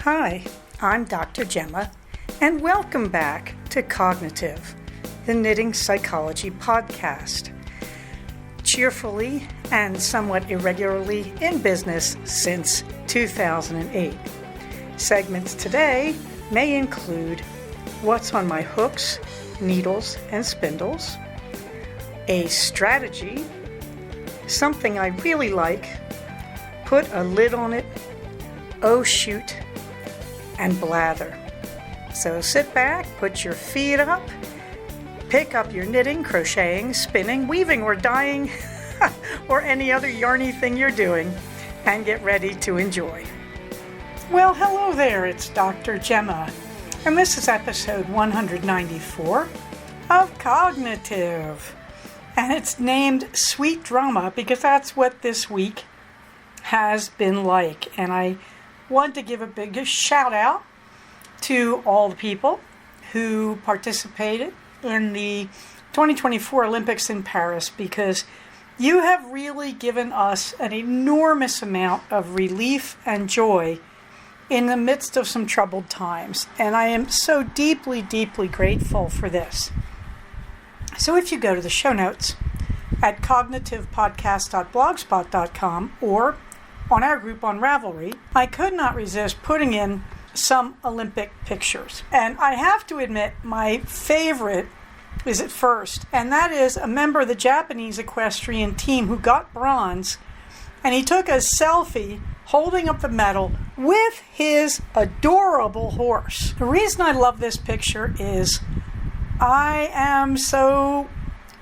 Hi, I'm Dr. Gemma, and welcome back to Cognitive, the Knitting Psychology podcast. Cheerfully and somewhat irregularly in business since 2008. Segments today may include what's on my hooks, needles, and spindles, a strategy, something I really like, put a lid on it, oh shoot, and blather. So sit back, put your feet up, pick up your knitting, crocheting, spinning, weaving, or dyeing, or any other yarny thing you're doing, and get ready to enjoy. Well, hello there, it's Dr. Gemma, and this is episode 194 of Cognitive. And it's named Sweet Drama because that's what this week has been like. And I want to give a big shout out to all the people who participated in the 2024 Olympics in Paris, because you have really given us an enormous amount of relief and joy in the midst of some troubled times. And I am so deeply, deeply grateful for this. So if you go to the show notes at cognitivepodcast.blogspot.com or on our group on Ravelry, I could not resist putting in some Olympic pictures. And I have to admit, my favorite is at first, and that is a member of the Japanese equestrian team who got bronze, and he took a selfie holding up the medal with his adorable horse. The reason I love this picture is I am so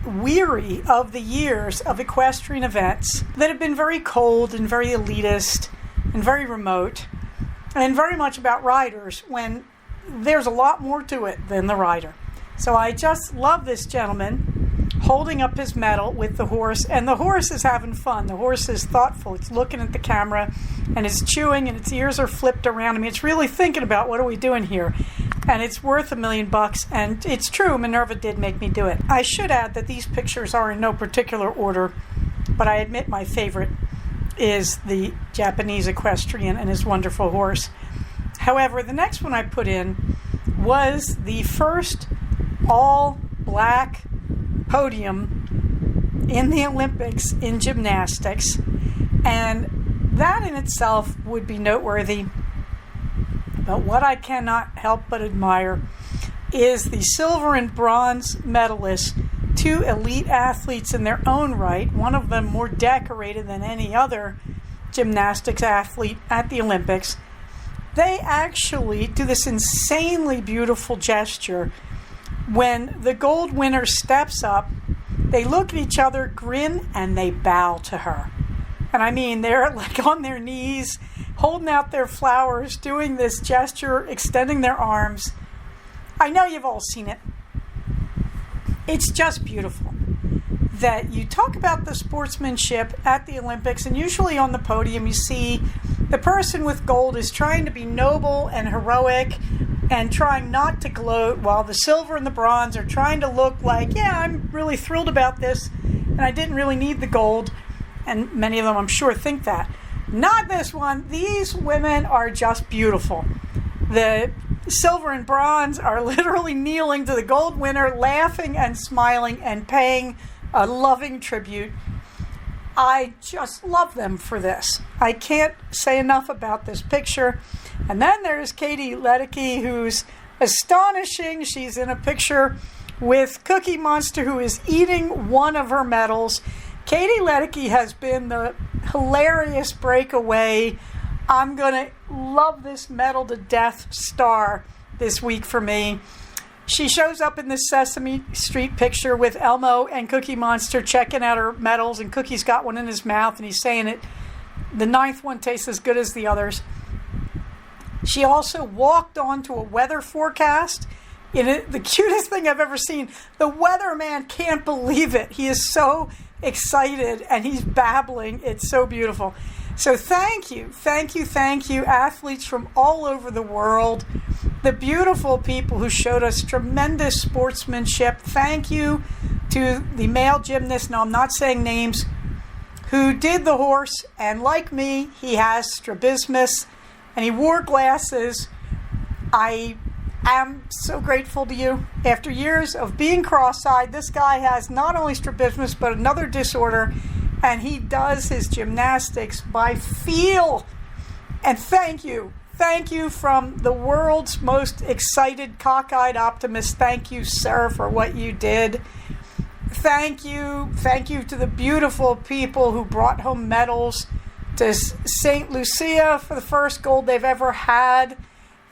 weary of the years of equestrian events that have been very cold and very elitist and very remote and very much about riders when there's a lot more to it than the rider. So I just love this gentleman holding up his medal with the horse, and the horse is having fun. The horse is thoughtful. It's looking at the camera and it's chewing and its ears are flipped around. I mean, it's really thinking about what are we doing here. And it's worth $1 million, and it's true, Minerva did make me do it. I should add that these pictures are in no particular order, but I admit my favorite is the Japanese equestrian and his wonderful horse. However, the next one I put in was the first all-black podium in the Olympics in gymnastics, and that in itself would be noteworthy. But what I cannot help but admire is the silver and bronze medalists, two elite athletes in their own right, one of them more decorated than any other gymnastics athlete at the Olympics. They actually do this insanely beautiful gesture. When the gold winner steps up, they look at each other, grin, and they bow to her. And I mean, they're like on their knees, holding out their flowers, doing this gesture, extending their arms. I know you've all seen it. It's just beautiful that you talk about the sportsmanship at the Olympics, and usually on the podium you see the person with gold is trying to be noble and heroic and trying not to gloat, while the silver and the bronze are trying to look like, yeah, I'm really thrilled about this and I didn't really need the gold. And many of them, I'm sure, think that. Not this one. These women are just beautiful. The silver and bronze are literally kneeling to the gold winner, laughing and smiling and paying a loving tribute. I just love them for this. I can't say enough about this picture. And then there's Katie Ledecky, who's astonishing. She's in a picture with Cookie Monster, who is eating one of her medals. Katie Ledecky has been the hilarious breakaway, I'm going to love this medal to death star this week for me. She shows up in this Sesame Street picture with Elmo and Cookie Monster checking out her medals, and Cookie's got one in his mouth and he's saying it. The ninth one tastes as good as the others. She also walked onto a weather forecast in the cutest thing I've ever seen. The weatherman can't believe it. He is so excited and he's babbling. It's so beautiful. So thank you, athletes from all over the world, the beautiful people who showed us tremendous sportsmanship. Thank you to the male gymnast, no, I'm not saying names, who did the horse, and like me, he has strabismus, and he wore glasses. I am so grateful to you. After years of being cross-eyed, this guy has not only strabismus, but another disorder, and he does his gymnastics by feel. And thank you. Thank you from the world's most excited, cockeyed optimist. Thank you, sir, for what you did. Thank you. Thank you to the beautiful people who brought home medals, to St. Lucia for the first gold they've ever had.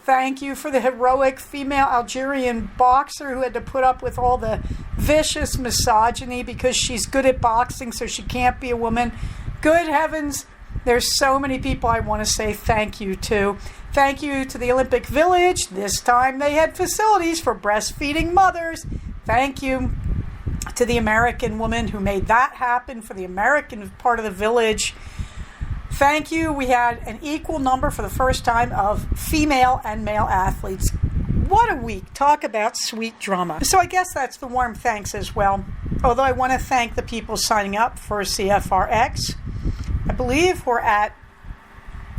Thank you for the heroic female Algerian boxer who had to put up with all the vicious misogyny because she's good at boxing, so she can't be a woman. Good heavens, there's so many people I want to say thank you to. Thank you to the Olympic Village. This time they had facilities for breastfeeding mothers. Thank you to the American woman who made that happen for the American part of the village. Thank you. We had an equal number for the first time of female and male athletes. What a week. Talk about sweet drama. So I guess that's the warm thanks as well. Although I want to thank the people signing up for CFRX. I believe we're at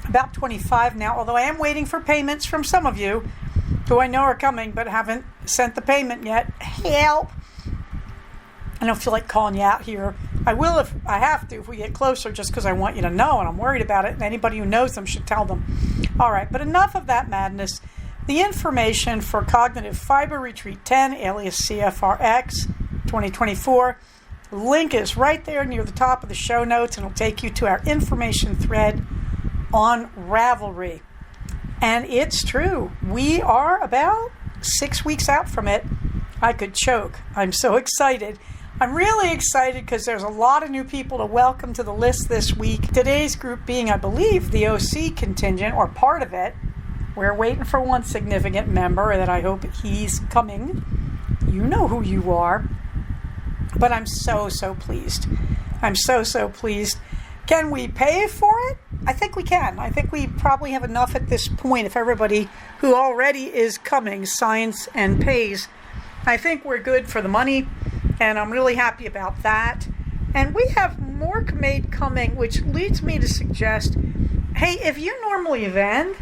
about 25 now, although I am waiting for payments from some of you who I know are coming but haven't sent the payment yet. Help! I don't feel like calling you out here. I will if I have to, if we get closer, just because I want you to know and I'm worried about it, and anybody who knows them should tell them. All right, but enough of that madness. The information for Cognitive Fiber Retreat 10, alias CFRX 2024, the link is right there near the top of the show notes, and it'll take you to our information thread on Ravelry. And it's true. We are about 6 weeks out from it. I could choke. I'm so excited. I'm really excited because there's a lot of new people to welcome to the list this week. Today's group being, I believe, the OC contingent, or part of it. We're waiting for one significant member that I hope he's coming. You know who you are. But I'm so pleased. I'm so pleased. Can we pay for it? I think we can. I think we probably have enough at this point if everybody who already is coming signs and pays. I think we're good for the money, and I'm really happy about that. And we have more made coming, which leads me to suggest, hey, if you normally vend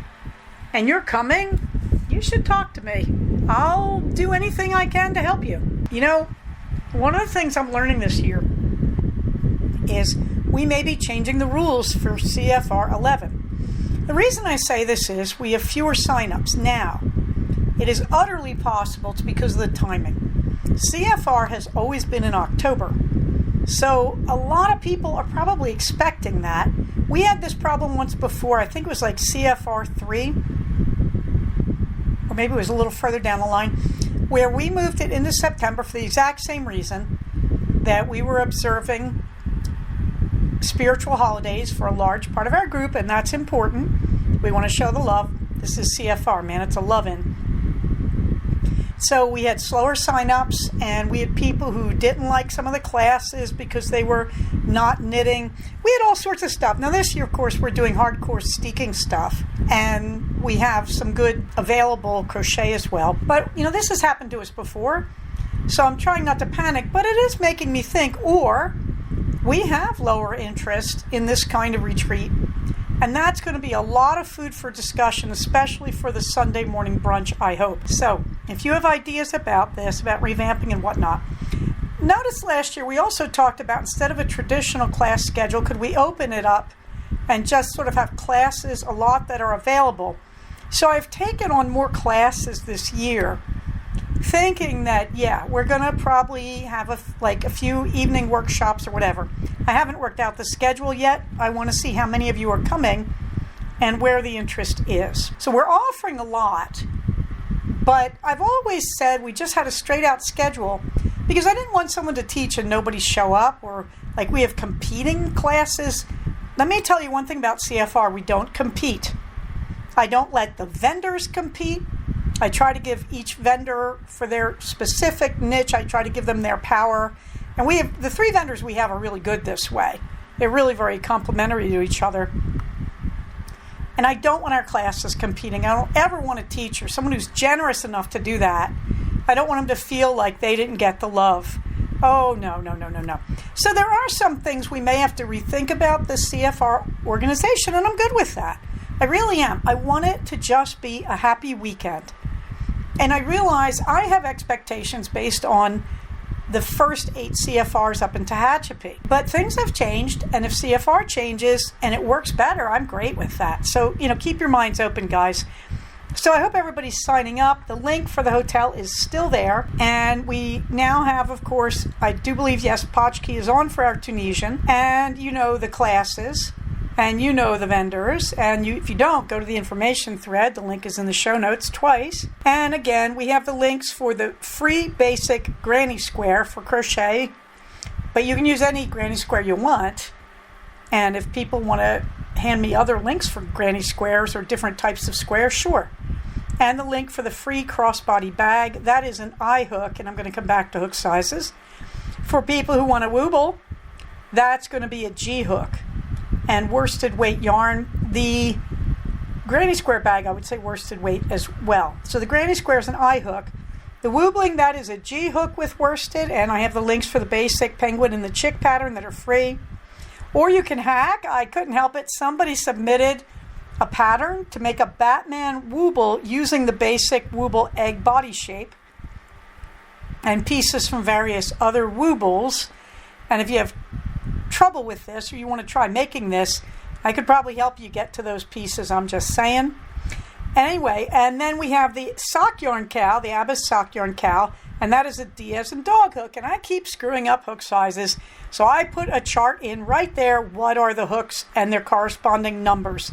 and you're coming, you should talk to me. I'll do anything I can to help you. You know, one of the things I'm learning this year is we may be changing the rules for CFR 11. The reason I say this is we have fewer signups now. It is utterly possible it's because of the timing. CFR has always been in October. So a lot of people are probably expecting that. We had this problem once before. I think it was like CFR 3, or maybe it was a little further down the line, where we moved it into September for the exact same reason that we were observing spiritual holidays for a large part of our group, and that's important. We want to show the love. This is CFR, man. It's a love-in. So we had slower sign-ups, and we had people who didn't like some of the classes because they were not knitting. We had all sorts of stuff. Now this year, of course, we're doing hardcore steeking stuff, and we have some good available crochet as well. But, you know, this has happened to us before, so I'm trying not to panic, but it is making me think, or we have lower interest in this kind of retreat, and that's going to be a lot of food for discussion, especially for the Sunday morning brunch, I hope. So if you have ideas about this, about revamping and whatnot, notice last year we also talked about, instead of a traditional class schedule, could we open it up and just sort of have classes, a lot that are available. So I've taken on more classes this year, thinking that, yeah, we're going to probably have a few evening workshops or whatever. I haven't worked out the schedule yet. I want to see how many of you are coming and where the interest is. So we're offering a lot, but I've always said we just had a straight out schedule because I didn't want someone to teach and nobody show up, or like we have competing classes. Let me tell you one thing about CFR. We don't compete. I don't let the vendors compete. I try to give each vendor for their specific niche. I try to give them their power. And we have the 3 vendors we have are really good this way. They're really very complementary to each other. And I don't want our classes competing. I don't ever want a teacher, someone who's generous enough to do that. I don't want them to feel like they didn't get the love. Oh, no. So there are some things we may have to rethink about the CFR organization, and I'm good with that. I really am. I want it to just be a happy weekend. And I realize I have expectations based on the first 8 CFRs up in Tehachapi. But things have changed, and if CFR changes and it works better, I'm great with that. So, keep your minds open, guys. So I hope everybody's signing up. The link for the hotel is still there. And we now have, of course, I do believe, yes, Potchki is on for our Tunisian. And the classes. And the vendors. And if you don't, go to the information thread. The link is in the show notes twice. And again, we have the links for the free basic granny square for crochet. But you can use any granny square you want. And if people want to hand me other links for granny squares or different types of squares, sure. And the link for the free crossbody bag, that is an I hook, and I'm going to come back to hook sizes. For people who want a wooble, that's going to be a G hook. And worsted weight yarn. The granny square bag, I would say worsted weight as well. So the granny square is an I hook. The woobling, that is a G hook with worsted, and I have the links for the basic penguin and the chick pattern that are free. Or you can hack. I couldn't help it. Somebody submitted a pattern to make a Batman wooble using the basic wooble egg body shape and pieces from various other woobles. And if you have trouble with this or you want to try making this, I could probably help you get to those pieces. I'm just saying. Anyway, and then we have the sock yarn cow, the Abbas sock yarn cow, and that is a D as in dog hook. And I keep screwing up hook sizes, so I put a chart in right there. What are the hooks and their corresponding numbers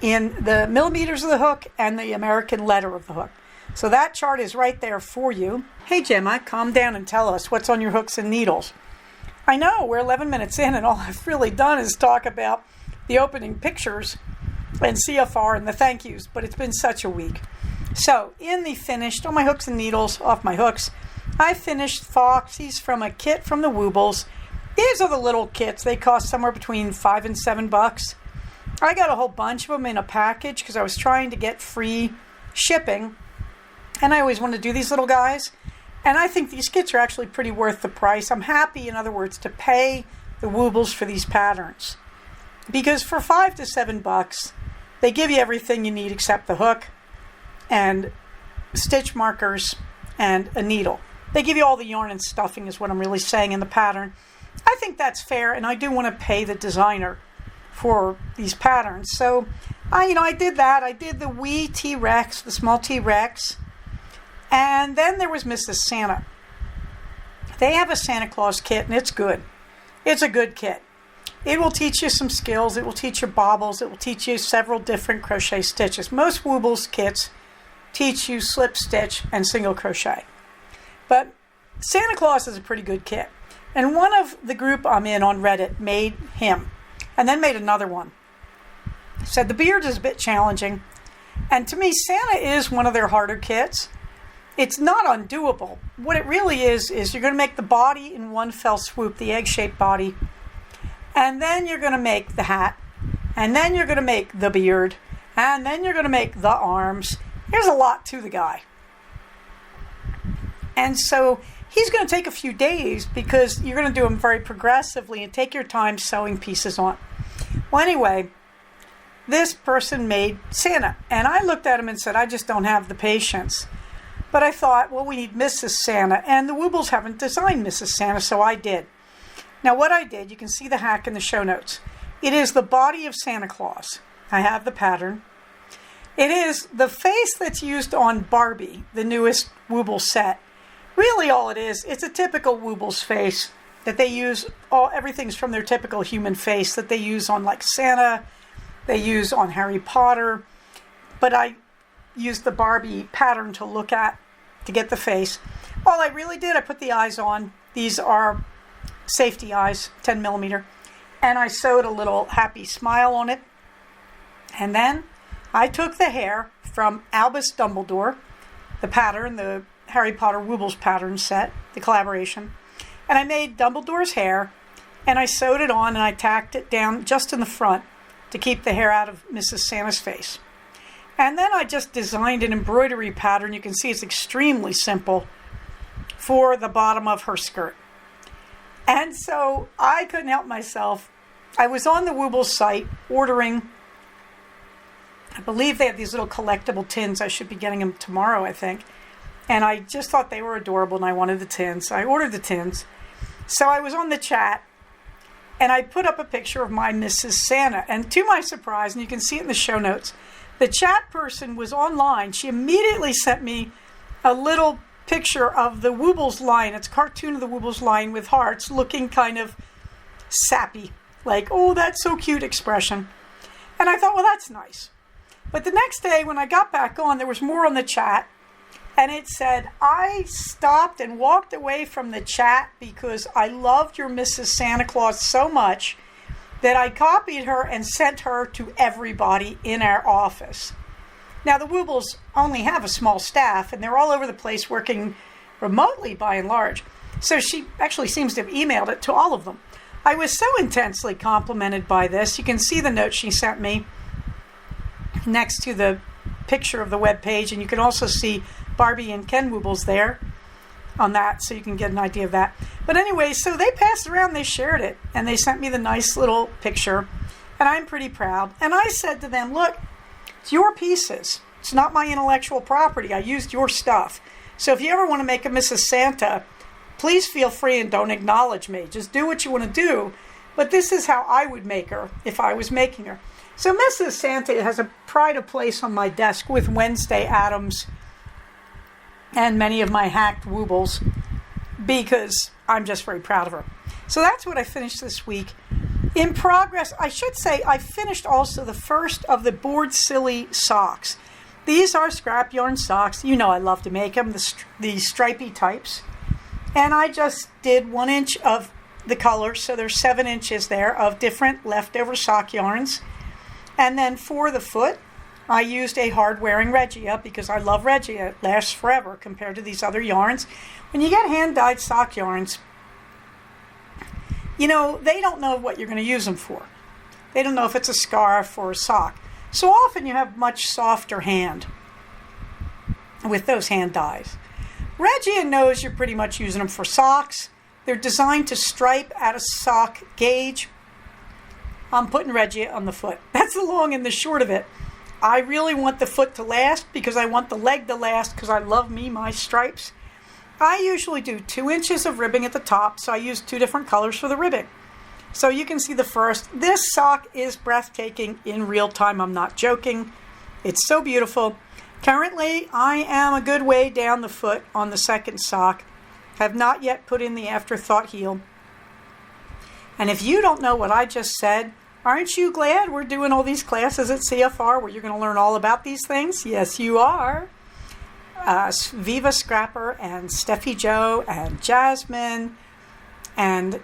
in the millimeters of the hook and the American letter of the hook. So that chart is right there for you. Hey Gemma, calm down and tell us what's on your hooks and needles. I know, we're 11 minutes in and all I've really done is talk about the opening pictures and CFR and the thank yous, but it's been such a week. So in the finished, on my hooks and needles, off my hooks, I finished Foxies from a kit from the Woobles. These are the little kits. They cost somewhere between $5 and $7. I got a whole bunch of them in a package because I was trying to get free shipping. And I always want to do these little guys. And I think these kits are actually pretty worth the price. I'm happy, in other words, to pay the Woobles for these patterns. Because for $5 to $7, they give you everything you need except the hook and stitch markers and a needle. They give you all the yarn and stuffing is what I'm really saying in the pattern. I think that's fair, and I do want to pay the designer for these patterns. So, I did that. I did the wee T-Rex, the small T-Rex. And then there was Mrs. Santa. They have a Santa Claus kit, and it's good. It's a good kit. It will teach you some skills. It will teach you bobbles. It will teach you several different crochet stitches. Most Woobles kits teach you slip stitch and single crochet. But Santa Claus is a pretty good kit. And one of the group I'm in on Reddit made him. And then made another one. Said the beard is a bit challenging. And to me, Santa is one of their harder kits. It's not undoable. What it really is you're going to make the body in one fell swoop, the egg-shaped body. And then you're going to make the hat. And then you're going to make the beard. And then you're going to make the arms. There's a lot to the guy. And so he's going to take a few days because you're going to do them very progressively and take your time sewing pieces on. Well, anyway, this person made Santa. And I looked at him and said, I just don't have the patience. But I thought, well, we need Mrs. Santa. And the Woobles haven't designed Mrs. Santa, so I did. Now, what I did, you can see the hack in the show notes. It is the body of Santa Claus. I have the pattern. It is the face that's used on Barbie, the newest Wooble set. Really all it is, it's a typical Wooble's face that they use. Everything's from their typical human face that they use on like Santa, they use on Harry Potter. But I used the Barbie pattern to look at to get the face. All I really did, I put the eyes on. These are safety eyes, 10 millimeter. And I sewed a little happy smile on it. And then I took the hair from Albus Dumbledore, the pattern, the Harry Potter Woobles pattern set, the collaboration. And I made Dumbledore's hair, and I sewed it on, and I tacked it down just in the front to keep the hair out of Mrs. Santa's face. And then I just designed an embroidery pattern. You can see it's extremely simple for the bottom of her skirt. And so I couldn't help myself. I was on the Woobles site ordering I believe they have these little collectible tins. I should be getting them tomorrow, I think. And I just thought they were adorable and I wanted the tins. So I ordered the tins. So I was on the chat and I put up a picture of my Mrs. Santa. And to my surprise, and you can see it in the show notes, the chat person was online. She immediately sent me a little picture of the Woobles line. It's a cartoon of the Woobles line with hearts looking kind of sappy. Like, oh, that's so cute expression. And I thought, well, that's nice. But the next day when I got back on, there was more on the chat. And it said, I stopped and walked away from the chat because I loved your Mrs. Santa Claus so much that I copied her and sent her to everybody in our office. Now, the Woobles only have a small staff, and they're all over the place working remotely by and large. So she actually seems to have emailed it to all of them. I was so intensely complimented by this. You can see the note she sent me next to the picture of the web page, and you can also see Barbie and Ken Woobles there on that, so you can get an idea of that. But anyway, so they passed around, they shared it, and they sent me the nice little picture, and I'm pretty proud. And I said to them, look, it's your pieces. It's not my intellectual property. I used your stuff. So if you ever want to make a Mrs. Santa, please feel free and don't acknowledge me. Just do what you want to do. But this is how I would make her if I was making her. So Mrs. Santa has a pride of place on my desk with Wednesday Addams and many of my hacked Woobles because I'm just very proud of her. So that's what I finished this week. In progress, I should say I finished also the first of the Board Silly socks. These are scrap yarn socks. You know I love to make them, the stripy types. And I just did 1 inch of the color, so there's 7 inches there of different leftover sock yarns. And then for the foot, I used a hard-wearing Regia because I love Regia. It lasts forever compared to these other yarns. When you get hand-dyed sock yarns, you know, they don't know what you're going to use them for. They don't know if it's a scarf or a sock. So often you have much softer hand with those hand dyes. Regia knows you're pretty much using them for socks. They're designed to stripe at a sock gauge. I'm putting Regia on the foot. That's the long and the short of it. I really want the foot to last because I want the leg to last because I love my stripes. I usually do 2 inches of ribbing at the top, so I use 2 different colors for the ribbing. So you can see the first. This sock is breathtaking in real time. I'm not joking. It's so beautiful. Currently, I am a good way down the foot on the second sock. Have not yet put in the afterthought heel. And if you don't know what I just said, aren't you glad we're doing all these classes at CFR where you're going to learn all about these things? Yes, you are. Viva Scrapper and Steffi Joe and Jasmine and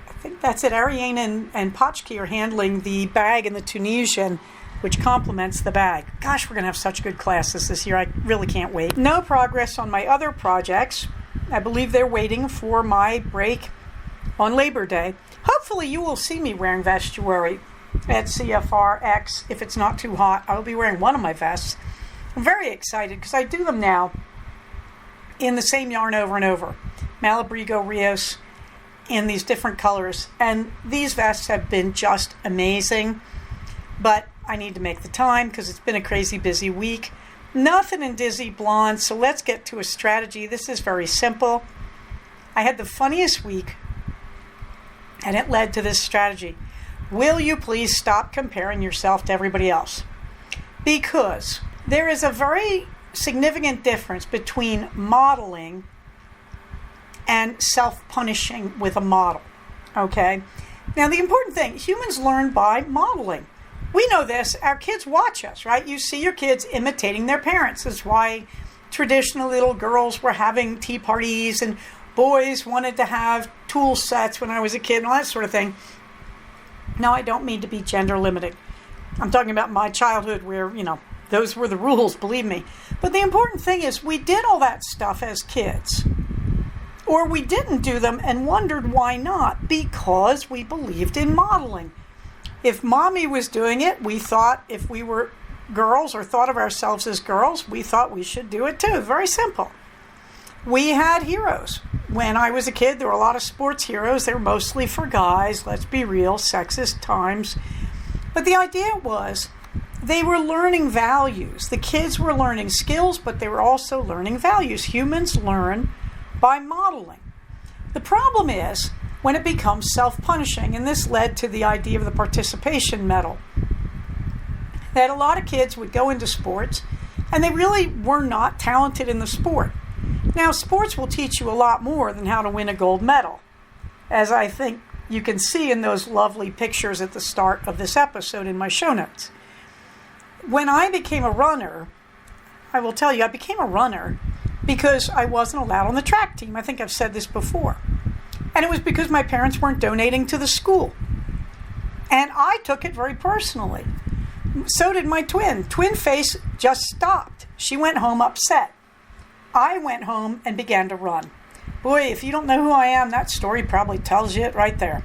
I think that's it. Ariane and Potchki are handling the bag and the Tunisian, which complements the bag. Gosh, we're going to have such good classes this year. I really can't wait. No progress on my other projects. I believe they're waiting for my break on Labor Day. Hopefully you will see me wearing vestuary at CFRX. If it's not too hot, I'll be wearing one of my vests. I'm very excited because I do them now in the same yarn over and over. Malabrigo Rios in these different colors. And these vests have been just amazing. But I need to make the time because it's been a crazy busy week. Nothing in Dizzy Blonde, so let's get to a strategy. This is very simple. I had the funniest week, and it led to this strategy. Will you please stop comparing yourself to everybody else? Because there is a very significant difference between modeling and self-punishing with a model. Okay? Now, the important thing, humans learn by modeling. We know this. Our kids watch us, right? You see your kids imitating their parents. That's why traditional little girls were having tea parties and boys wanted to have tool sets when I was a kid and all that sort of thing. Now, I don't mean to be gender limiting. I'm talking about my childhood where, those were the rules, believe me. But the important thing is we did all that stuff as kids. Or we didn't do them and wondered why not, because we believed in modeling. If mommy was doing it, we thought if we were girls or thought of ourselves as girls, we thought we should do it too. Very simple. We had heroes. When I was a kid, there were a lot of sports heroes. They were mostly for guys. Let's be real, sexist times. But the idea was, they were learning values. The kids were learning skills, but they were also learning values. Humans learn by modeling. The problem is when it becomes self-punishing, and this led to the idea of the participation medal, that a lot of kids would go into sports and they really were not talented in the sport. Now, sports will teach you a lot more than how to win a gold medal, as I think you can see in those lovely pictures at the start of this episode in my show notes. When I became a runner, I will tell you, I became a runner because I wasn't allowed on the track team. I think I've said this before. And it was because my parents weren't donating to the school. And I took it very personally. So did my twin. Twin Face just stopped. She went home upset. I went home and began to run. Boy, if you don't know who I am, that story probably tells you it right there.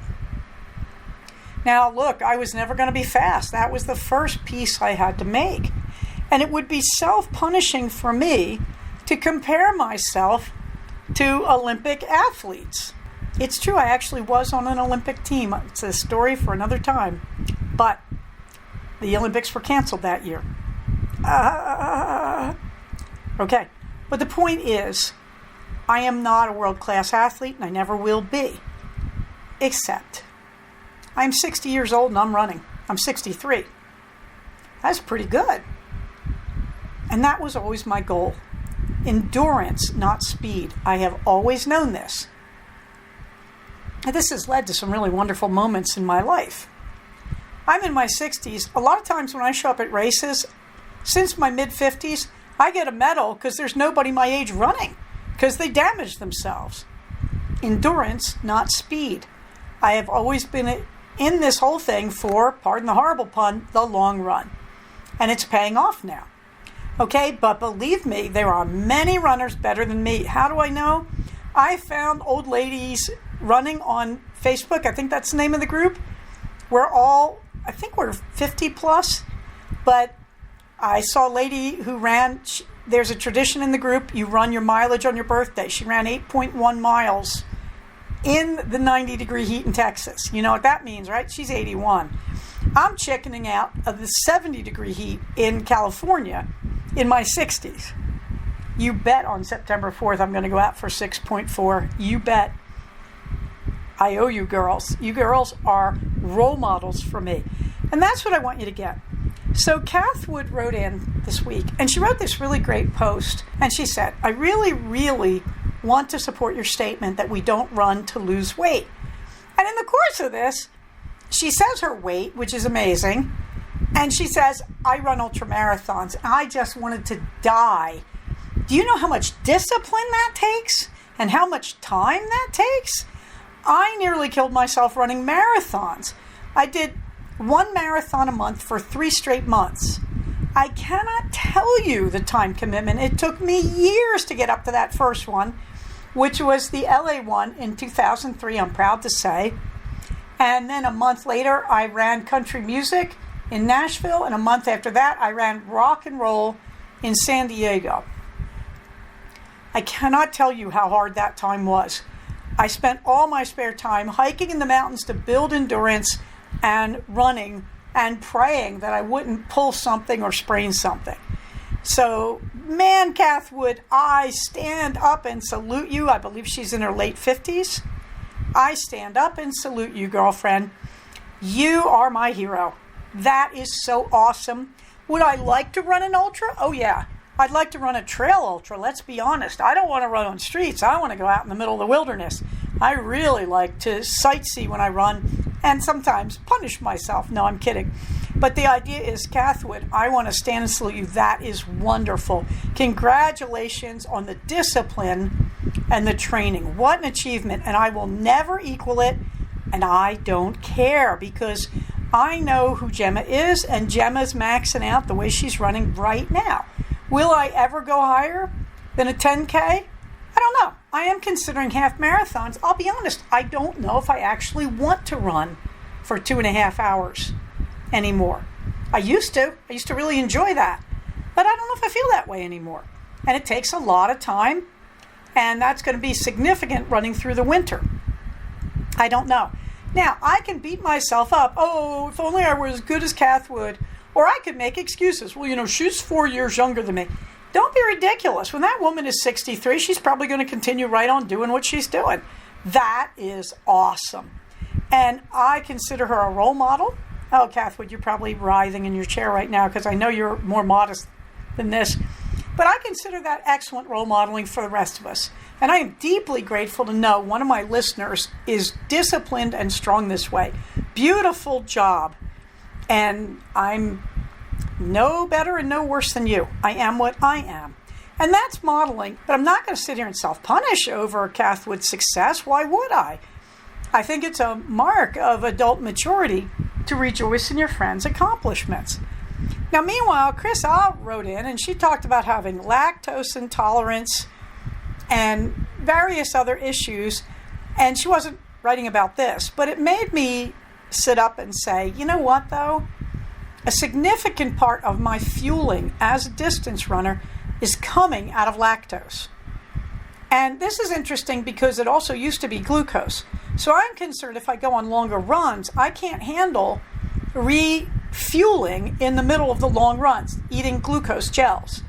Now, look, I was never going to be fast. That was the first piece I had to make. And it would be self-punishing for me to compare myself to Olympic athletes. It's true, I actually was on an Olympic team. It's a story for another time. But the Olympics were canceled that year. Okay, but the point is, I am not a world-class athlete, and I never will be. Except, I'm 60 years old and I'm running. I'm 63. That's pretty good. And that was always my goal. Endurance, not speed. I have always known this. And this has led to some really wonderful moments in my life. I'm in my 60s. A lot of times when I show up at races, since my mid-50s, I get a medal because there's nobody my age running because they damaged themselves. Endurance, not speed. I have always been in this whole thing for, pardon the horrible pun, the long run. And it's paying off now. Okay, but believe me, there are many runners better than me. How do I know? I found old ladies running on Facebook. I think that's the name of the group. I think we're 50 plus, but I saw a lady who ran, there's a tradition in the group, you run your mileage on your birthday. She ran 8.1 miles in the 90-degree heat in Texas. You know what that means, right? She's 81. I'm chickening out of the 70-degree heat in California in my 60s. You bet on September 4th I'm going to go out for 6.4. You bet. I owe you girls. You girls are role models for me. And that's what I want you to get. So Kath Wood wrote in this week, and she wrote this really great post. And she said, I really, really want to support your statement that we don't run to lose weight. And in the course of this, she says her weight, which is amazing. And she says, I run ultra marathons. I just wanted to die. Do you know how much discipline that takes? And how much time that takes? I nearly killed myself running marathons. I did 1 marathon a month for 3 straight months. I cannot tell you the time commitment. It took me years to get up to that first one, which was the LA one in 2003, I'm proud to say. And then a month later, I ran country music in Nashville. And a month after that, I ran rock and roll in San Diego. I cannot tell you how hard that time was. I spent all my spare time hiking in the mountains to build endurance and running and praying that I wouldn't pull something or sprain something. So, man, Kath Wood, I stand up and salute you. I believe she's in her late 50s. I stand up and salute you, girlfriend. You are my hero. That is so awesome. Would I like to run an ultra? Oh, yeah. I'd like to run a trail ultra, let's be honest. I don't want to run on streets. I want to go out in the middle of the wilderness. I really like to sightsee when I run and sometimes punish myself. No, I'm kidding. But the idea is, Kath Wood, I want to stand and salute you. That is wonderful. Congratulations on the discipline and the training. What an achievement. And I will never equal it. And I don't care because I know who Gemma is, and Gemma's maxing out the way she's running right now. Will I ever go higher than a 10K? I don't know. I am considering half marathons. I'll be honest, I don't know if I actually want to run for 2.5 hours anymore. I used to really enjoy that. But I don't know if I feel that way anymore. And it takes a lot of time, and that's going to be significant running through the winter. I don't know. Now, I can beat myself up. Oh, if only I were as good as Kath Wood. Or I could make excuses. Well, she's 4 years younger than me. Don't be ridiculous. When that woman is 63, she's probably going to continue right on doing what she's doing. That is awesome. And I consider her a role model. Oh, Kathwood, you're probably writhing in your chair right now because I know you're more modest than this. But I consider that excellent role modeling for the rest of us. And I am deeply grateful to know one of my listeners is disciplined and strong this way. Beautiful job. And I'm no better and no worse than you. I am what I am. And that's modeling. But I'm not going to sit here and self-punish over Kathwood's success. Why would I? I think it's a mark of adult maturity to rejoice in your friends' accomplishments. Now, meanwhile, Chris Al wrote in and she talked about having lactose intolerance and various other issues. And she wasn't writing about this, but it made me sit up and say, you know what, though? A significant part of my fueling as a distance runner is coming out of lactose. And this is interesting because it also used to be glucose. So I'm concerned if I go on longer runs, I can't handle refueling in the middle of the long runs, eating glucose gels.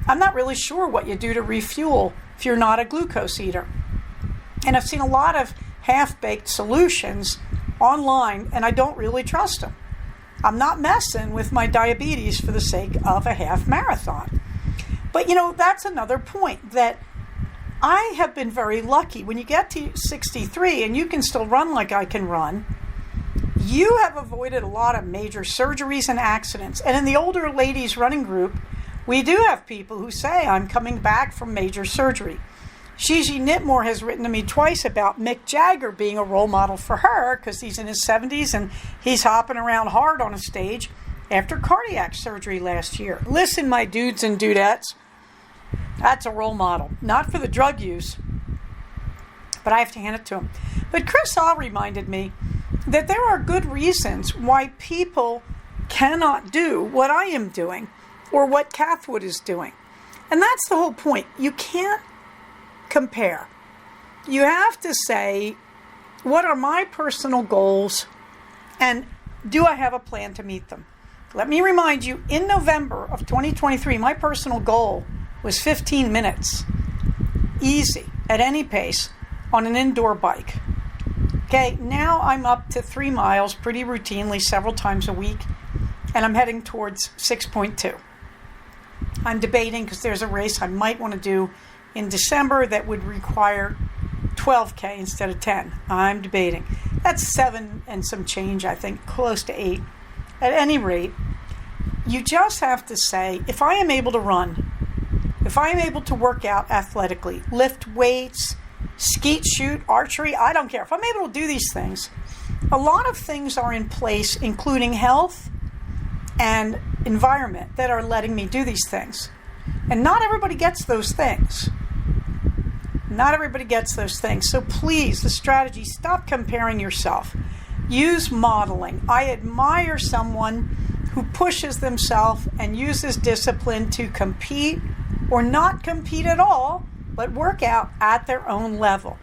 I'm not really sure what you do to refuel if you're not a glucose eater. And I've seen a lot of half-baked solutions online, and I don't really trust them. I'm not messing with my diabetes for the sake of a half marathon. But that's another point, that I have been very lucky. When you get to 63 and you can still run like I can run, you have avoided a lot of major surgeries and accidents. And in the older ladies running group, we do have people who say, I'm coming back from major surgery. Gigi Knitmore has written to me twice about Mick Jagger being a role model for her because he's in his 70s and he's hopping around hard on a stage after cardiac surgery last year. Listen, my dudes and dudettes, that's a role model. Not for the drug use, but I have to hand it to him. But Chris All reminded me that there are good reasons why people cannot do what I am doing or what Kathwood is doing. And that's the whole point. You can't compare. You have to say, what are my personal goals and do I have a plan to meet them? Let me remind you, in November of 2023, my personal goal was 15 minutes, easy, at any pace, on an indoor bike. Okay, now I'm up to 3 miles pretty routinely several times a week, and I'm heading towards 6.2. I'm debating because there's a race I might want to do in December that would require 12K instead of 10. I'm debating. That's 7 and some change, I think, close to 8. At any rate, you just have to say, if I am able to run, if I am able to work out athletically, lift weights, skeet shoot, archery, I don't care. If I'm able to do these things, a lot of things are in place, including health and environment, that are letting me do these things. And not everybody gets those things. Not everybody gets those things. So please, the strategy, stop comparing yourself. Use modeling. I admire someone who pushes themselves and uses discipline to compete or not compete at all, but work out at their own level.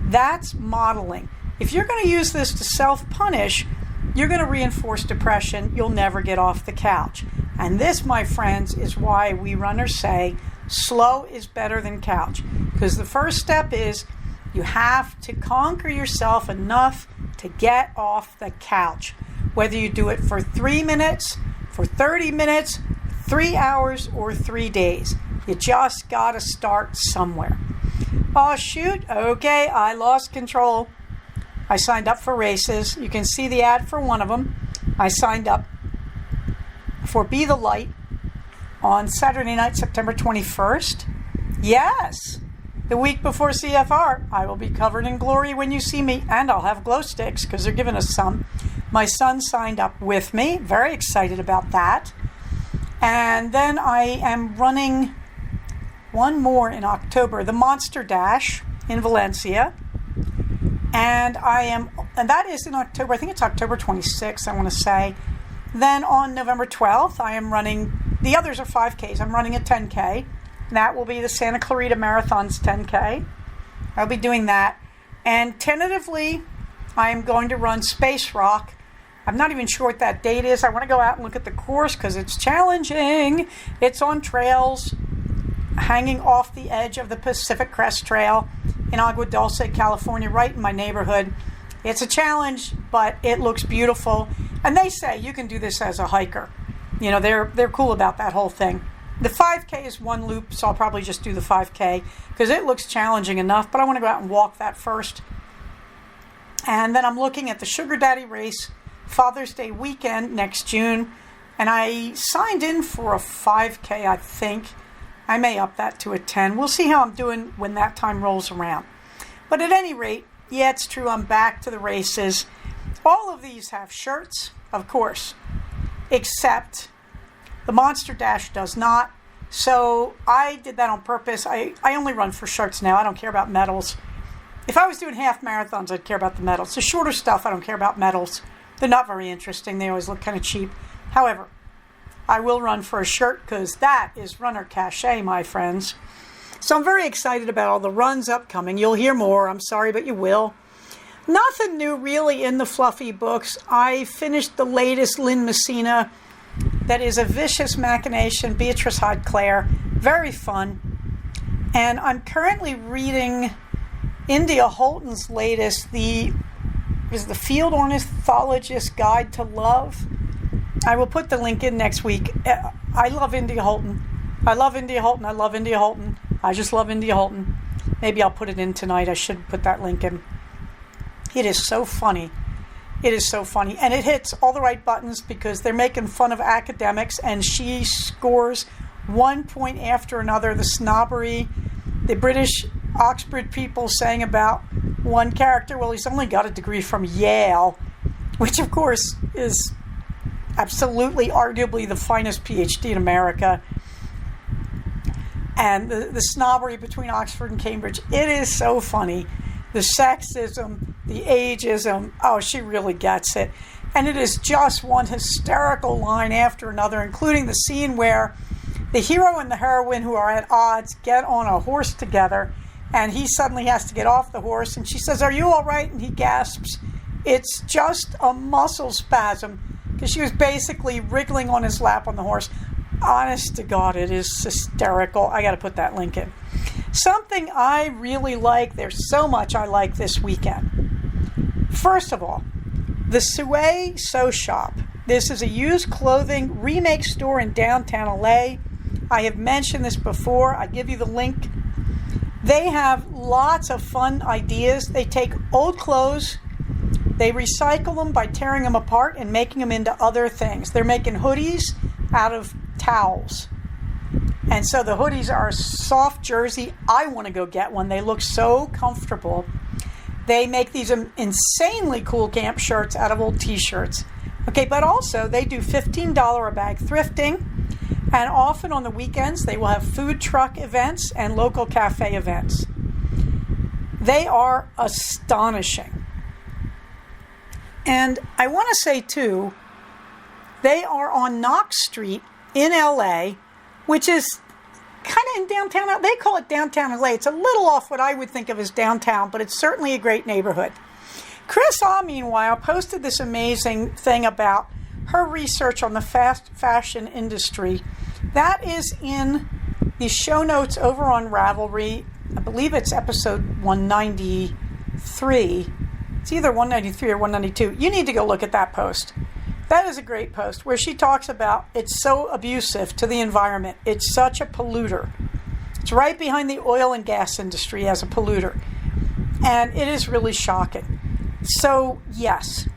That's modeling. If you're going to use this to self-punish, you're going to reinforce depression. You'll never get off the couch. And this, my friends, is why we runners say slow is better than couch. Because the first step is you have to conquer yourself enough to get off the couch. Whether you do it for 3 minutes, for 30 minutes, 3 hours, or 3 days. You just got to start somewhere. Oh, shoot. Okay, I lost control. I signed up for races. You can see the ad for one of them. I signed up for Be the Light on Saturday night, September 21st. Yes, the week before CFR. I will be covered in glory when you see me, and I'll have glow sticks because they're giving us some. My son signed up with me. Very excited about that. And then I am running one more in October, the Monster Dash in Valencia. And that is in October. I think it's October 26th, I want to say. Then on November 12th, I am running, the others are 5Ks. I'm running a 10K. That will be the Santa Clarita Marathon's 10K. I'll be doing that. And tentatively, I am going to run Space Rock I'm not even sure what that date is. I want to go out and look at the course because it's challenging. It's on trails hanging off the edge of the Pacific Crest Trail in Agua Dulce, California, right in my neighborhood. It's a challenge, but it looks beautiful. And they say you can do this as a hiker. You know, they're cool about that whole thing. The 5K is one loop, so I'll probably just do the 5K because it looks challenging enough, but I want to go out and walk that first. And then I'm looking at the Sugar Daddy race, Father's Day weekend next June, and I signed in for a 5K, I think. I may up that to a 10. We'll see how I'm doing when that time rolls around. But at any rate, yeah, it's true, I'm back to the races. All of these have shirts, of course, except the Monster Dash does not. So I did that on purpose. I only run for shirts now. I don't care about medals. If I was doing half marathons, I'd care about the medals. The shorter stuff, I don't care about medals. They're not very interesting. They always look kind of cheap. However, I will run for a shirt because that is runner cachet, my friends. So I'm very excited about all the runs upcoming. You'll hear more. I'm sorry, but you will. Nothing new really in the fluffy books. I finished the latest Lynn Messina. That is A Vicious Machination, Beatrice Hyde Clare. Very fun. And I'm currently reading India Holton's latest, the Field Ornithologist's Guide to Love. I will put the link in next week. I love India Holton. I love India Holton. I love India Holton. I just love India Holton. Maybe I'll put it in tonight. I should put that link in. It is so funny. It is so funny. And it hits all the right buttons because they're making fun of academics and she scores one point after another. The snobbery, the British Oxford people saying about one character, well, he's only got a degree from Yale, which of course is absolutely arguably the finest PhD in America. And the snobbery between Oxford and Cambridge, it is so funny. The sexism, the ageism, oh, she really gets it. And it is just one hysterical line after another, including the scene where the hero and the heroine who are at odds get on a horse together, and he suddenly has to get off the horse, and she says, "Are you all right?" And he gasps. It's just a muscle spasm, because she was basically wriggling on his lap on the horse. Honest to God, it is hysterical. I got to put that link in. Something I really like, there's so much I like this weekend. First of all, the Sue Sew Shop. This is a used clothing remake store in downtown LA. I have mentioned this before. I give you the link. They have lots of fun ideas. They take old clothes, they recycle them by tearing them apart and making them into other things. They're making hoodies out of towels. And so the hoodies are a soft jersey. I want to go get one. They look so comfortable. They make these insanely cool camp shirts out of old t-shirts. Okay, but also they do $15 a bag thrifting. And often on the weekends, they will have food truck events and local cafe events. They are astonishing. And I want to say, too, they are on Knox Street in LA, which is kind of in downtown. They call it downtown LA. It's a little off what I would think of as downtown, but it's certainly a great neighborhood. Chris Ah, meanwhile, posted this amazing thing about her research on the fast fashion industry. That is in the show notes over on Ravelry. I believe it's episode 193. It's either 193 or 192. You need to go look at that post. That is a great post where she talks about it's so abusive to the environment. It's such a polluter. It's right behind the oil and gas industry as a polluter. And it is really shocking. So, yes,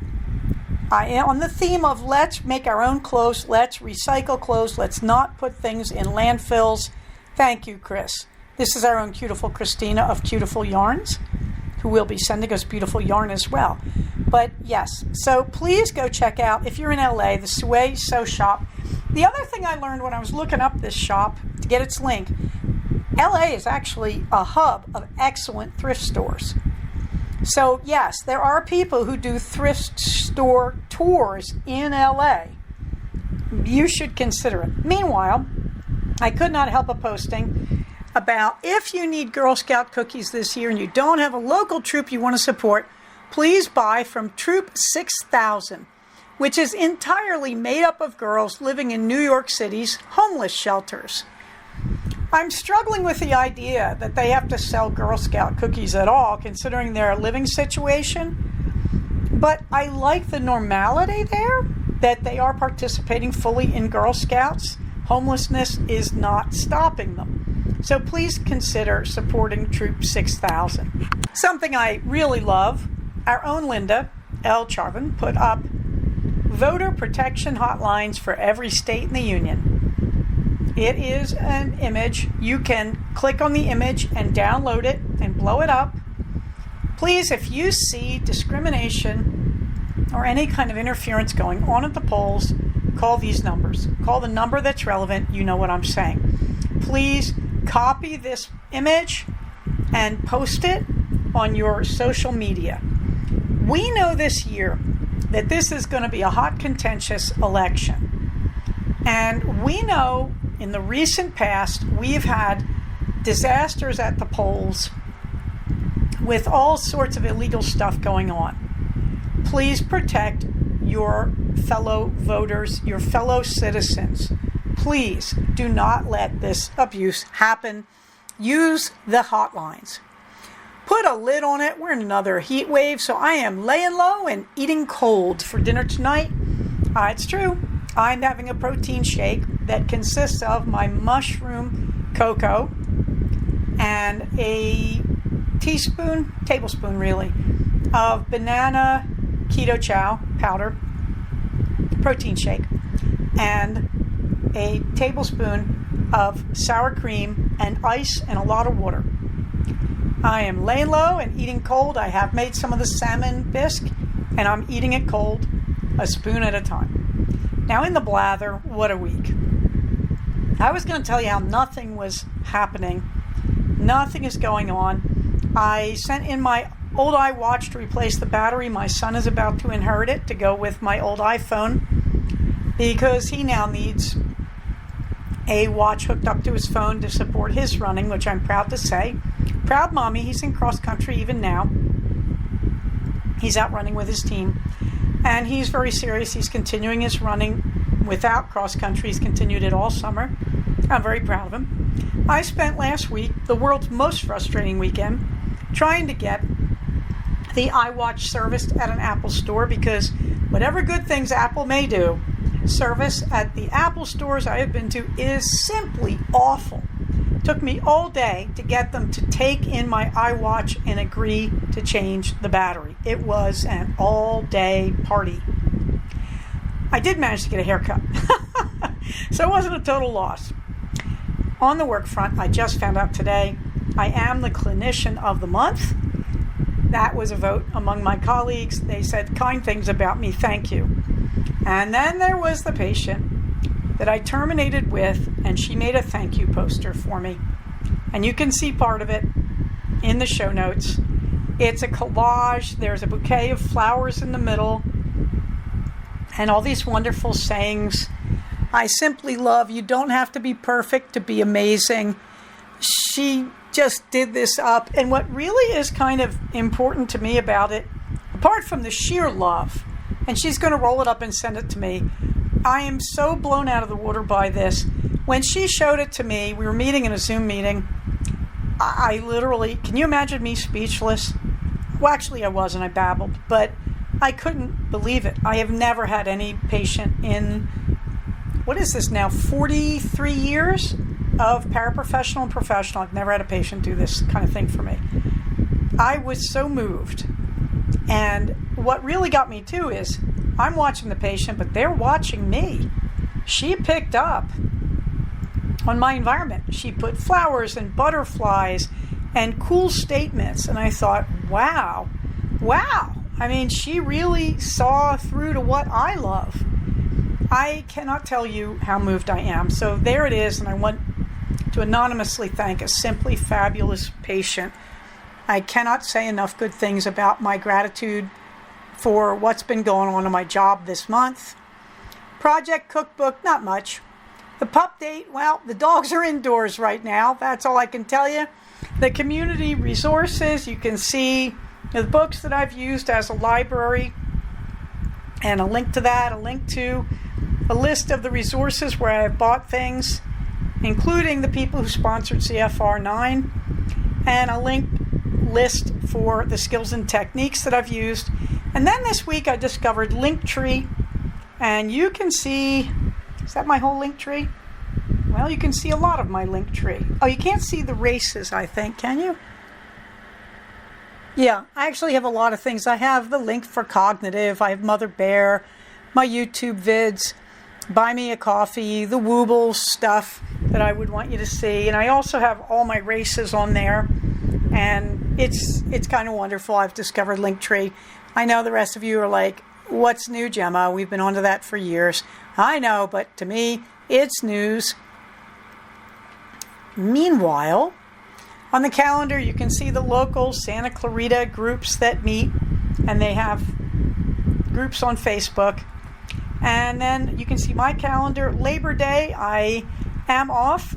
I am on the theme of let's make our own clothes, let's recycle clothes, let's not put things in landfills. Thank you, Chris. This is our own Beautiful Christina of Beautiful Yarns, who will be sending us beautiful yarn as well. But yes, so please go check out, if you're in LA, the Sue Sew Shop. The other thing I learned when I was looking up this shop to get its link, LA is actually a hub of excellent thrift stores. So yes, there are people who do thrift store tours in LA. You should consider it. Meanwhile, I could not help a posting about if you need Girl Scout cookies this year and you don't have a local troop you want to support, please buy from Troop 6000. which is entirely made up of girls living in New York City's homeless shelters. I'm struggling with the idea that they have to sell Girl Scout cookies at all, considering their living situation. But I like the normality there, that they are participating fully in Girl Scouts. Homelessness is not stopping them. So please consider supporting Troop 6000. Something I really love, our own Linda L. Charvin put up voter protection hotlines for every state in the union. It is an image. You can click on the image and download it and blow it up. Please, if you see discrimination or any kind of interference going on at the polls, call these numbers. Call the number that's relevant. You know what I'm saying. Please copy this image and post it on your social media. We know this year that this is going to be a hot, contentious election. And we know in the recent past we've had disasters at the polls with all sorts of illegal stuff going on. Please protect your fellow voters, your fellow citizens. Please do not let this abuse happen. Use the hotlines. Put a lid on it. We're in another heat wave, so I am laying low and eating cold for dinner tonight. It's true. I'm having a protein shake that consists of my mushroom cocoa and a tablespoon really, of banana keto chow powder protein shake and a tablespoon of sour cream and ice and a lot of water. I am laying low and eating cold. I have made some of the salmon bisque and I'm eating it cold, a spoon at a time. Now in the blather, what a week. I was going to tell you how nothing was happening. Nothing is going on. I sent in my old iWatch to replace the battery. My son is about to inherit it to go with my old iPhone because he now needs a watch hooked up to his phone to support his running, which I'm proud to say. Proud mommy, he's in cross country even now. He's out running with his team. And he's very serious. He's continuing his running without cross country. He's continued it all summer. I'm very proud of him. I spent last week, the world's most frustrating weekend, trying to get the iWatch serviced at an Apple store because whatever good things Apple may do, service at the Apple stores I have been to is simply awful. It took me all day to get them to take in my iWatch and agree to change the battery. It was an all-day party. I did manage to get a haircut, so it wasn't a total loss. On the work front, I just found out today I am the clinician of the month. That was a vote among my colleagues. They said kind things about me, thank you. And then there was the patient that I terminated with, and she made a thank you poster for me. And you can see part of it in the show notes. It's a collage. There's a bouquet of flowers in the middle and all these wonderful sayings. I simply love, you don't have to be perfect to be amazing. She just did this up. And what really is kind of important to me about it, apart from the sheer love, and she's going to roll it up and send it to me, I am so blown out of the water by this. When she showed it to me, we were meeting in a Zoom meeting. I literally, can you imagine me speechless? Well, actually I wasn't, I babbled, but I couldn't believe it. I have never had any patient in, what is this now, 43 years of paraprofessional and professional. I've never had a patient do this kind of thing for me. I was so moved. And what really got me too is I'm watching the patient, but they're watching me. She picked up on my environment. She put flowers and butterflies and cool statements. And I thought, wow. I mean, she really saw through to what I love. I cannot tell you how moved I am. So there it is. And I want to anonymously thank a simply fabulous patient. I cannot say enough good things about my gratitude for what's been going on in my job this month. Project cookbook, not much. The pup date, well, the dogs are indoors right now. That's all I can tell you. The community resources, you can see the books that I've used as a library. And a link to that, a link to a list of the resources where I've bought things, including the people who sponsored CFR 9, and a list for the skills and techniques that I've used. And then this week I discovered Linktree, and you can see, is that my whole Linktree? Well, you can see a lot of my Linktree. Oh, you can't see the races, I think, can you? Yeah, I actually have a lot of things. I have the link for Cognitive, I have Mother Bear, my YouTube vids, Buy Me a Coffee, the Woobles stuff that I would want you to see. And I also have all my races on there. And it's kind of wonderful. I've discovered Linktree. I know the rest of you are like, what's new, Gemma? We've been onto that for years. I know, but to me, it's news. Meanwhile, on the calendar, you can see the local Santa Clarita groups that meet, and they have groups on Facebook. And then you can see my calendar. Labor Day, I am off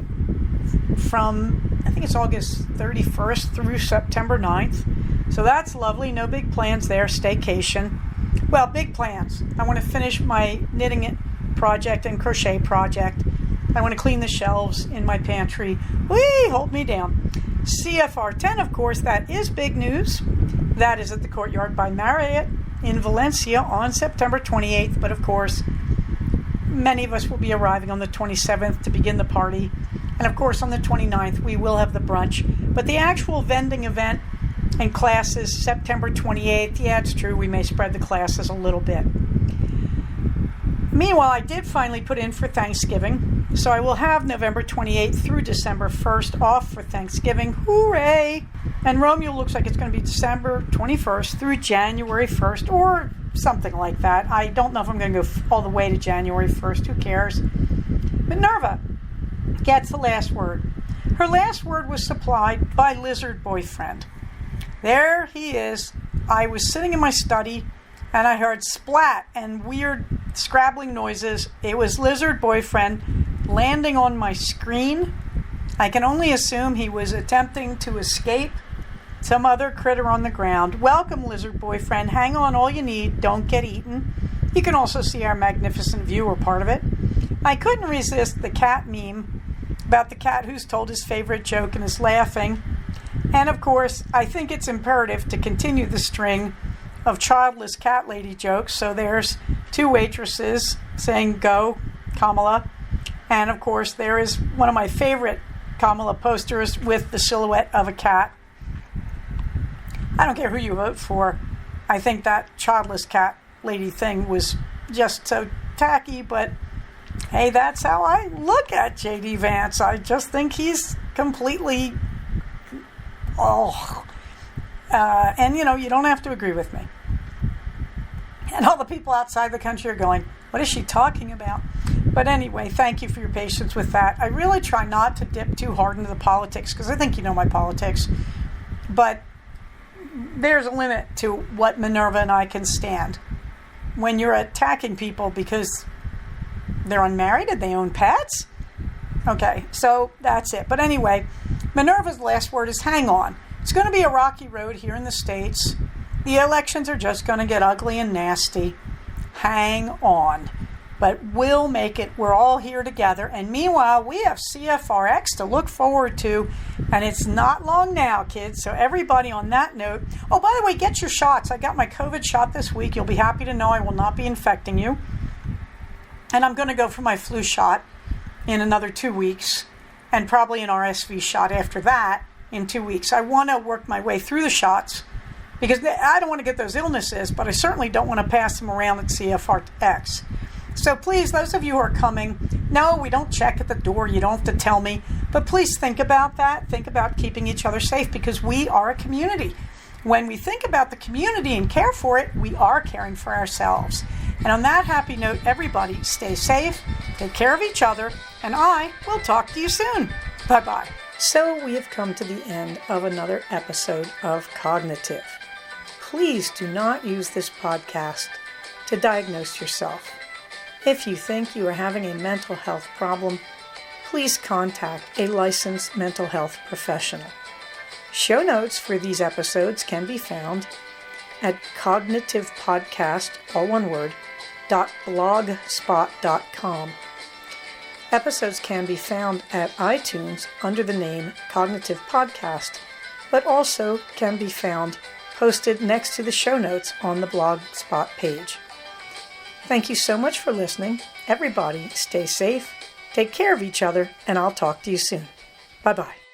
from, I think it's August 31st through September 9th. So that's lovely. No big plans there. Staycation. Well, big plans. I want to finish my knitting project and crochet project. I want to clean the shelves in my pantry. Whee! Hold me down. CFR 10, of course, that is big news. That is at the Courtyard by Marriott in Valencia on September 28th. But of course, many of us will be arriving on the 27th to begin the party. And of course, on the 29th, we will have the brunch. But the actual vending event and classes, September 28th. Yeah, it's true. We may spread the classes a little bit. Meanwhile, I did finally put in for Thanksgiving. So I will have November 28th through December 1st off for Thanksgiving. Hooray! And Romeo looks like it's going to be December 21st through January 1st or something like that. I don't know if I'm going to go all the way to January 1st. Who cares? Minerva gets the last word. Her last word was supplied by Lizard Boyfriend. There he is. I was sitting in my study and I heard splat and weird scrabbling noises. It was Lizard Boyfriend landing on my screen. I can only assume he was attempting to escape some other critter on the ground. Welcome, Lizard Boyfriend. Hang on all you need. Don't get eaten. You can also see our magnificent view or part of it. I couldn't resist the cat meme about the cat who's told his favorite joke and is laughing. And of course, I think it's imperative to continue the string of childless cat lady jokes. So there's two waitresses saying, "Go, Kamala." And of course, there is one of my favorite Kamala posters with the silhouette of a cat. I don't care who you vote for. I think that childless cat lady thing was just so tacky, but hey, that's how I look at J.D. Vance. I just think he's completely, and you don't have to agree with me. And all the people outside the country are going, what is she talking about? But anyway, thank you for your patience with that. I really try not to dip too hard into the politics because I think you know my politics. But there's a limit to what Minerva and I can stand. When you're attacking people because they're unmarried and they own pets? Okay, so that's it. But anyway, Minerva's last word is hang on. It's going to be a rocky road here in the States. The elections are just going to get ugly and nasty. Hang on. But we'll make it. We're all here together. And meanwhile, we have CFRX to look forward to. And it's not long now, kids. So everybody on that note. Oh, by the way, get your shots. I got my COVID shot this week. You'll be happy to know I will not be infecting you. And I'm going to go for my flu shot in another 2 weeks. And probably an RSV shot after that in 2 weeks. I want to work my way through the shots. Because I don't want to get those illnesses. But I certainly don't want to pass them around at CFRX. So please, those of you who are coming, no, we don't check at the door. You don't have to tell me. But please think about that. Think about keeping each other safe because we are a community. When we think about the community and care for it, we are caring for ourselves. And on that happy note, everybody stay safe, take care of each other, and I will talk to you soon. Bye-bye. So we have come to the end of another episode of Cognitive. Please do not use this podcast to diagnose yourself. If you think you are having a mental health problem, please contact a licensed mental health professional. Show notes for these episodes can be found at cognitivepodcast, all one word, cognitivepodcast.blogspot.com. Episodes can be found at iTunes under the name Cognitive Podcast, but also can be found posted next to the show notes on the Blogspot page. Thank you so much for listening. Everybody, stay safe, take care of each other, and I'll talk to you soon. Bye-bye.